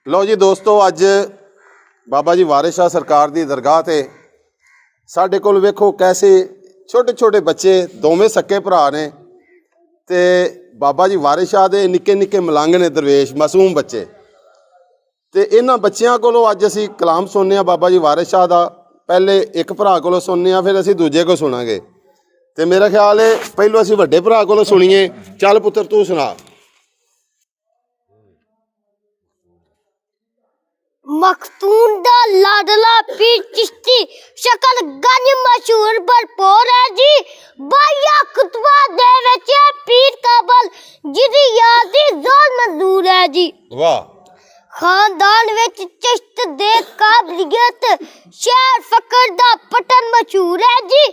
लो जी दोस्तों, अज बाबा जी वारिस शाह सरकार की दरगाह ते साडे कोल वेखो कैसे छोटे छोटे बच्चे दोवें सक्के भरा ने ते बाबा जी वारिस शाह दे निक्के निक्के मलंग ने दरवेश मासूम बच्चे ते इन्हां बच्चियां कोलों अज असीं कलाम सुनने बाबा जी वारिस शाह दा। पहले एक भरा कोलों सुनने फिर असीं दूजे को सुनांगे ते मेरा ख्याल है पहलों असीं वड्डे भरा कोलों सुनीए। चल पुत्र तू सुना। मखतून दा लाडला पीर चिश्ती शकल गंज मशहूर भरपूर है जी। बाया कुतबा दे विच पीर काबल जिदी याद दी जोर मंजूर है जी। वाह। खानदान विच चिश्त दे काबलियत शहर फकर दा पटन मशहूर है जी।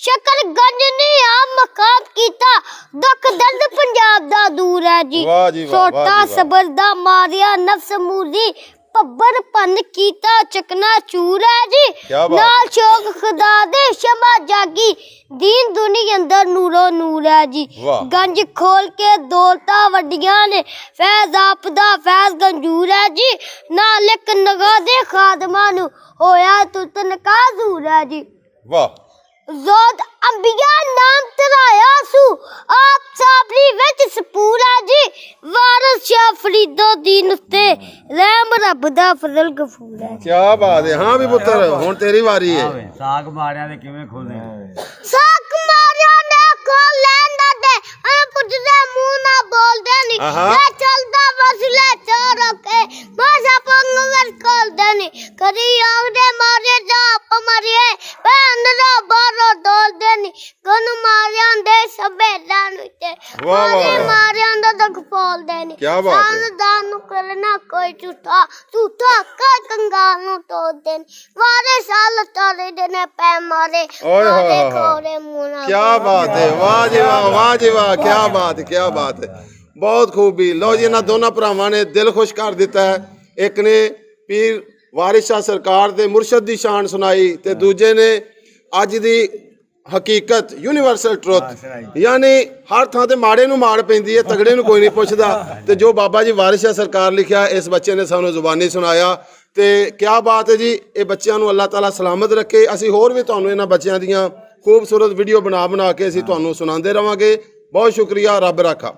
शकल गंज ने आम मकाम कीता दुख दर्द पंजाब दा दूर है जी। सोटा सबर दा मारिया नफ्स मूरी पब्बर पन कीता चकना चूर है जी। नाल शौक खुदा दे शमा जागी दीन दुनिया अंदर नूरो नूर है जी। गंज खोल के दौलता वड्डियां ने फैज आपदा फैज गंजूर है जी। नाल एक नगा दे खादमा नू होया तुतन काजूर है जी। वाह। जोद अंबिया नाम तराया सू आप साबरी विच सपूरा जी। वारिस शाह फरीदो दीन उत्ते रहम रब दा फजल गफूर है। क्या बात है। हाँ भी पुत्र हुण तेरी वारी है। साग मारिया ने किवें खोले साग मारिया ने खोल लैंदा दे अन पुछदे मुंह ना बोलदे नी ए चलदा वसले चोर के भाषा पंगवर खोल देनी कदी आग दे मारे जा आप मारिए पैन दा बारो डोल देनी गन मारिया दे सबेला नुते मारिया दा दुख फोल देनी। क्या बात है। सानदान नु करना कोई झूठा झूठा कर कंगाल नु तोड़ देनी वारे साल तारे देने पै मारे मारे खोरे मुना। क्या बात है। वाह जी वाह, वाह जी वाह। क्या बात है, क्या बात है। बहुत खूबी। लो जी इन्हां दोनों भरावां ने दिल खुश कर दिता है। एक ने पीर वारिस शाह सरकार दे मुर्शद दी शान सुनाई ते दूजे ने अज दी हकीकत यूनीवर्सल ट्रुथ यानी हर थां ते माड़े नूं माड़ पैंदी है तगड़े नूं कोई नहीं पुछदा ते जो बाबा जी वारिस शाह सरकार लिखिया इस बच्चे ने सानूं जुबानी सुनाया ते क्या बात है जी। ये बच्चों नूं अल्लाह ताला सलामत रखे। असीं होर भी तुहानूं इन्हां बच्चों दीयां खूबसूरत वीडियो बना के असीं तुहानूं सुणांदे रहांगे। बहुत शुक्रिया। रब रखा।